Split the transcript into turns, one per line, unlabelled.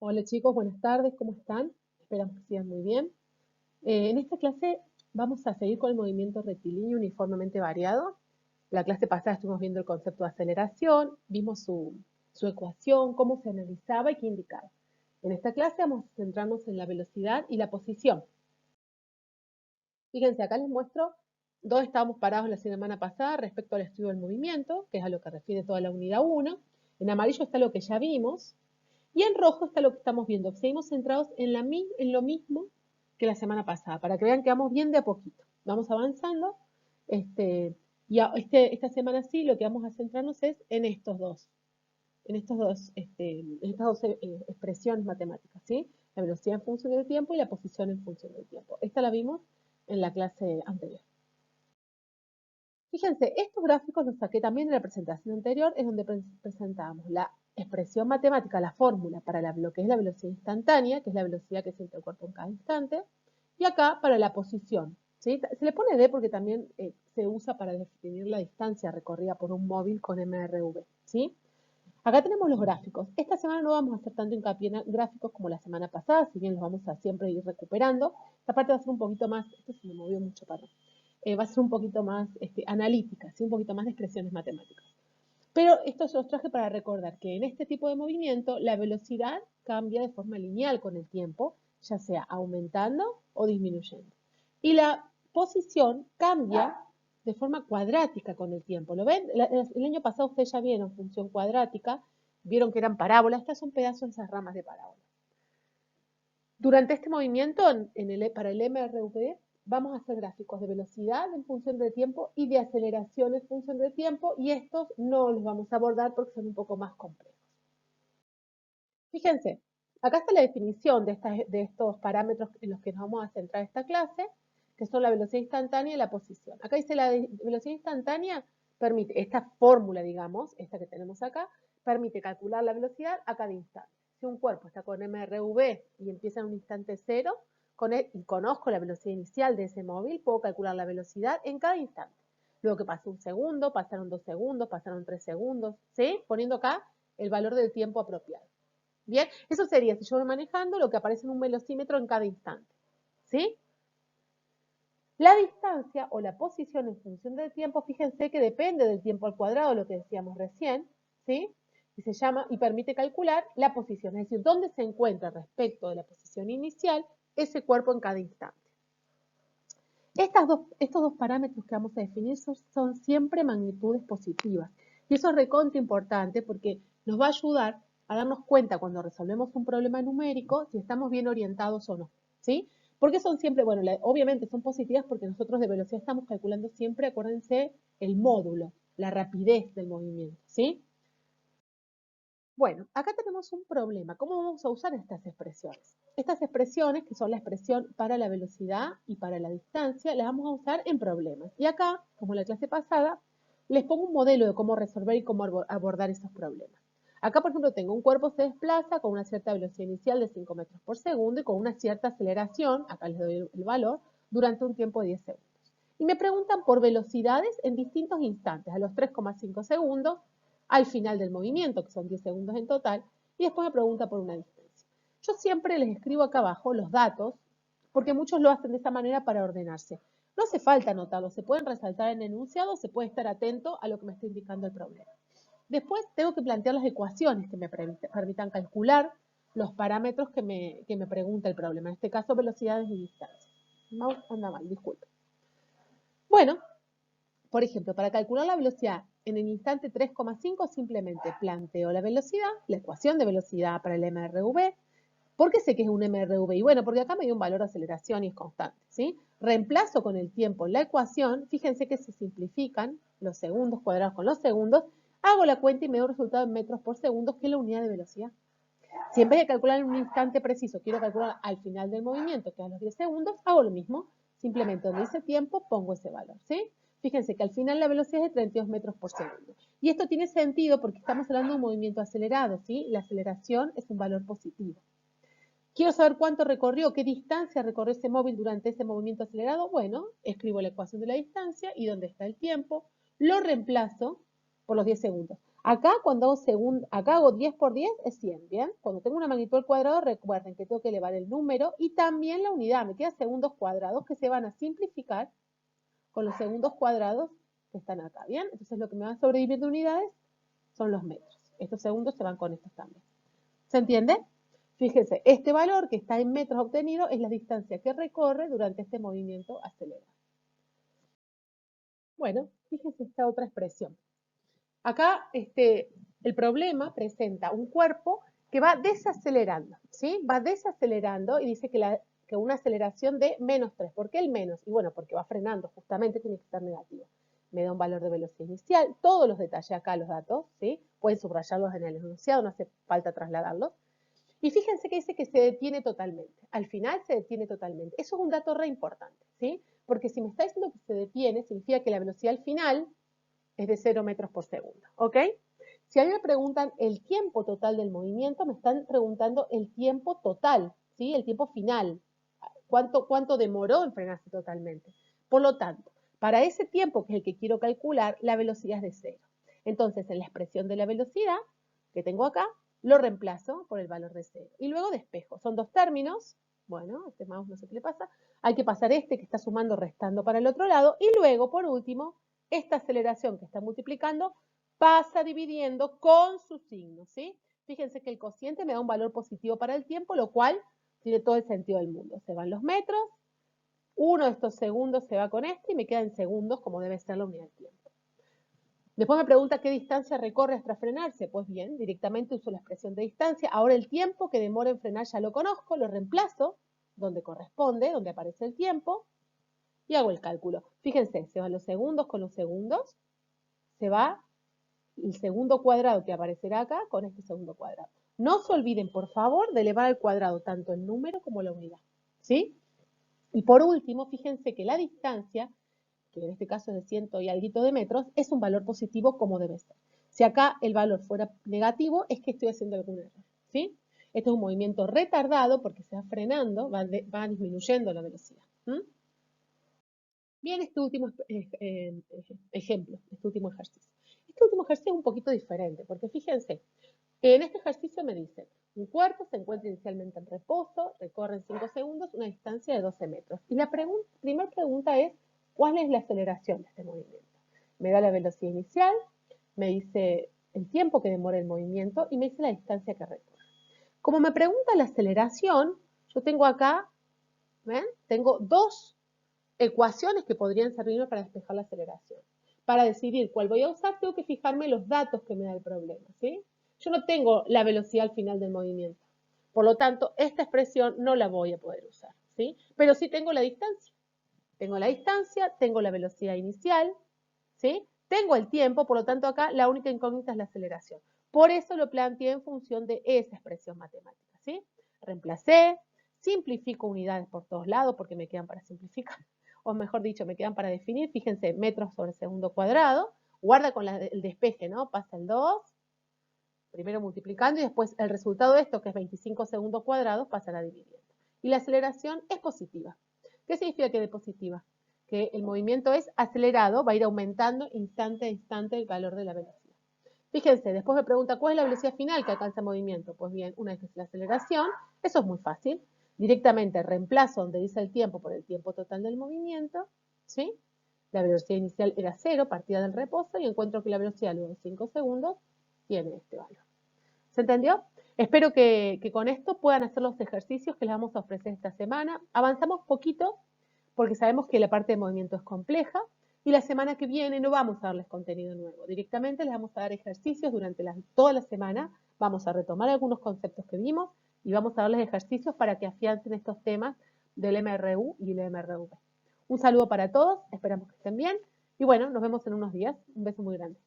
Hola chicos, buenas tardes, ¿cómo están? Esperamos que sigan muy bien. En esta clase vamos a seguir con el movimiento rectilíneo uniformemente variado. La clase pasada estuvimos viendo el concepto de aceleración, vimos su ecuación, cómo se analizaba y qué indicaba. En esta clase vamos a centrarnos en la velocidad y la posición. Fíjense, acá les muestro dónde estábamos parados la semana pasada respecto al estudio del movimiento, que es a lo que refiere toda la unidad 1. En amarillo está lo que ya vimos. Y en rojo está lo que estamos viendo. Seguimos centrados en lo mismo que la semana pasada, para que vean que vamos bien de a poquito. Vamos avanzando. Esta semana sí, lo que vamos a centrarnos es en estas dos expresiones matemáticas, ¿sí? La velocidad en función del tiempo y la posición en función del tiempo. Esta la vimos en la clase anterior. Fíjense, estos gráficos los saqué también de la presentación anterior, es donde presentábamos la expresión matemática, la fórmula para lo que es la velocidad instantánea, que es la velocidad que siente el cuerpo en cada instante, y acá para la posición. ¿Sí? Se le pone D porque también se usa para definir la distancia recorrida por un móvil con MRV. ¿Sí? Acá tenemos los gráficos. Esta semana no vamos a hacer tanto hincapié en gráficos como la semana pasada, si bien los vamos a siempre ir recuperando. Esta parte va a ser un poquito más, esto se me movió mucho, perdón. Va a ser un poquito más analítica, ¿sí? Un poquito más de expresiones matemáticas. Pero esto yo os traje para recordar que en este tipo de movimiento la velocidad cambia de forma lineal con el tiempo, ya sea aumentando o disminuyendo. Y la posición cambia de forma cuadrática con el tiempo. ¿Lo ven? El año pasado ustedes ya vieron función cuadrática, vieron que eran parábolas, estas son pedazos de esas ramas de parábola. Durante este movimiento, para el MRV, vamos a hacer gráficos de velocidad en función del tiempo y de aceleración en función del tiempo, y estos no los vamos a abordar porque son un poco más complejos. Fíjense, acá está la definición de estos parámetros en los que nos vamos a centrar esta clase, que son la velocidad instantánea y la posición. Acá dice la velocidad instantánea permite, esta fórmula, digamos, esta que tenemos acá, permite calcular la velocidad a cada instante. Si un cuerpo está con MRV y empieza en un instante cero, y conozco la velocidad inicial de ese móvil, puedo calcular la velocidad en cada instante. Luego que pasó un segundo, pasaron 2 segundos, pasaron 3 segundos, ¿sí? Poniendo acá el valor del tiempo apropiado. Bien, eso sería, si yo voy manejando, lo que aparece en un velocímetro en cada instante. ¿Sí? La distancia o la posición en función del tiempo, fíjense que depende del tiempo al cuadrado, lo que decíamos recién, ¿sí? Y se llama, y permite calcular la posición, es decir, dónde se encuentra respecto de la posición inicial ese cuerpo en cada instante. Estos dos parámetros que vamos a definir son siempre magnitudes positivas. Y eso es recontra importante porque nos va a ayudar a darnos cuenta cuando resolvemos un problema numérico si estamos bien orientados o no. ¿Sí? Porque son siempre, bueno, obviamente son positivas porque nosotros de velocidad estamos calculando siempre, acuérdense, el módulo, la rapidez del movimiento. ¿Sí? Bueno, acá tenemos un problema. ¿Cómo vamos a usar estas expresiones? Estas expresiones, que son la expresión para la velocidad y para la distancia, las vamos a usar en problemas. Y acá, como en la clase pasada, les pongo un modelo de cómo resolver y cómo abordar esos problemas. Acá, por ejemplo, tengo un cuerpo que se desplaza con una cierta velocidad inicial de 5 metros por segundo y con una cierta aceleración, acá les doy el valor, durante un tiempo de 10 segundos. Y me preguntan por velocidades en distintos instantes, a los 3,5 segundos, al final del movimiento, que son 10 segundos en total, y después me pregunta por una distancia. Yo siempre les escribo acá abajo los datos, porque muchos lo hacen de esta manera para ordenarse. No hace falta anotarlos, se pueden resaltar en el enunciado, se puede estar atento a lo que me está indicando el problema. Después tengo que plantear las ecuaciones que me permitan calcular los parámetros que me pregunta el problema, en este caso velocidades y distancias. No, anda mal, disculpe. Bueno, por ejemplo, para calcular la velocidad en el instante 3,5 simplemente planteo la velocidad, la ecuación de velocidad para el MRV. ¿Por qué sé que es un MRV? Y bueno, porque acá me dio un valor de aceleración y es constante, ¿sí? Reemplazo con el tiempo la ecuación, fíjense que se simplifican los segundos cuadrados con los segundos, hago la cuenta y me da un resultado en metros por segundo, que es la unidad de velocidad. Si en vez de calcular en un instante preciso, quiero calcular al final del movimiento, que es a los 10 segundos, hago lo mismo. Simplemente donde dice tiempo, pongo ese valor, ¿sí? Fíjense que al final la velocidad es de 32 metros por segundo. Y esto tiene sentido porque estamos hablando de un movimiento acelerado, ¿sí? La aceleración es un valor positivo. Quiero saber cuánto recorrió, qué distancia recorrió ese móvil durante ese movimiento acelerado. Bueno, escribo la ecuación de la distancia y dónde está el tiempo, lo reemplazo por los 10 segundos. Acá cuando acá hago 10 por 10 es 100, ¿bien? Cuando tengo una magnitud al cuadrado, recuerden que tengo que elevar el número y también la unidad. Me quedan segundos cuadrados que se van a simplificar con los segundos cuadrados que están acá, ¿bien? Entonces lo que me va a sobrevivir de unidades son los metros. Estos segundos se van con estos también. ¿Se entiende? Fíjense, este valor que está en metros obtenido es la distancia que recorre durante este movimiento acelerado. Bueno, fíjense esta otra expresión. Acá el problema presenta un cuerpo que va desacelerando, ¿sí? Va desacelerando y dice que una aceleración de -3. ¿Por qué el menos? Y bueno, porque va frenando, justamente tiene que estar negativo. Me da un valor de velocidad inicial, todos los detalles acá, los datos, ¿sí? Pueden subrayarlos en el enunciado, no hace falta trasladarlos. Y fíjense que dice que se detiene totalmente. Al final se detiene totalmente. Eso es un dato re importante, ¿sí? Porque si me está diciendo que se detiene, significa que la velocidad al final es de 0 metros por segundo, ¿ok? Si a mí me preguntan el tiempo total del movimiento, me están preguntando el tiempo total, ¿sí? El tiempo final. ¿Cuánto demoró en frenarse totalmente? Por lo tanto, para ese tiempo, que es el que quiero calcular, la velocidad es de 0. Entonces, en la expresión de la velocidad que tengo acá, lo reemplazo por el valor de 0. Y luego despejo. Son dos términos. Bueno, este mouse no sé qué le pasa. Hay que pasar este que está sumando, restando para el otro lado. Y luego, por último, esta aceleración que está multiplicando pasa dividiendo con su signo, ¿sí? Fíjense que el cociente me da un valor positivo para el tiempo, lo cual tiene todo el sentido del mundo. Se van los metros, uno de estos segundos se va con este y me queda en segundos como debe ser la unidad de tiempo. Después me pregunta qué distancia recorre hasta frenarse. Pues bien, directamente uso la expresión de distancia. Ahora el tiempo que demora en frenar ya lo conozco, lo reemplazo donde corresponde, donde aparece el tiempo, y hago el cálculo. Fíjense, se van los segundos con los segundos, se va el segundo cuadrado que aparecerá acá con este segundo cuadrado. No se olviden, por favor, de elevar al cuadrado tanto el número como la unidad, ¿sí? Y por último, fíjense que la distancia, que en este caso es de 100 y algo de metros, es un valor positivo como debe ser. Si acá el valor fuera negativo, es que estoy haciendo algún error, ¿sí? Este es un movimiento retardado porque se va frenando, va disminuyendo la velocidad. Bien, este último ejemplo, este último ejercicio. Este último ejercicio es un poquito diferente, porque fíjense, en este ejercicio me dice, un cuerpo se encuentra inicialmente en reposo, recorre en 5 segundos una distancia de 12 metros. Y la primera pregunta es, ¿cuál es la aceleración de este movimiento? Me da la velocidad inicial, me dice el tiempo que demora el movimiento y me dice la distancia que recorre. Como me pregunta la aceleración, yo tengo acá, ¿ven? Tengo dos ecuaciones que podrían servirme para despejar la aceleración. Para decidir cuál voy a usar, tengo que fijarme los datos que me da el problema, ¿sí? Yo no tengo la velocidad al final del movimiento. Por lo tanto, esta expresión no la voy a poder usar, ¿sí? Pero sí tengo la distancia. Tengo la distancia, tengo la velocidad inicial, ¿sí? Tengo el tiempo, por lo tanto acá la única incógnita es la aceleración. Por eso lo planteé en función de esa expresión matemática, ¿sí? Reemplacé, simplifico unidades por todos lados porque me quedan para simplificar, o mejor dicho, me quedan para definir. Fíjense, metros sobre segundo cuadrado. Guarda con el despeje, ¿no? Pasa el 2, primero multiplicando y después el resultado de esto, que es 25 segundos cuadrados, pasará dividiendo. Y la aceleración es positiva. ¿Qué significa que es positiva? Que el movimiento es acelerado, va a ir aumentando instante a instante el valor de la velocidad. Fíjense, después me pregunta cuál es la velocidad final que alcanza el movimiento. Pues bien, una vez que es la aceleración, eso es muy fácil. Directamente reemplazo donde dice el tiempo por el tiempo total del movimiento, ¿sí? La velocidad inicial era 0, partida del reposo, y encuentro que la velocidad luego de 5 segundos tiene este valor. ¿Se entendió? Espero que con esto puedan hacer los ejercicios que les vamos a ofrecer esta semana. Avanzamos poquito porque sabemos que la parte de movimiento es compleja y la semana que viene no vamos a darles contenido nuevo. Directamente les vamos a dar ejercicios durante toda la semana. Vamos a retomar algunos conceptos que vimos y vamos a darles ejercicios para que afiancen estos temas del MRU y el MRV. Un saludo para todos, esperamos que estén bien y bueno, nos vemos en unos días. Un beso muy grande.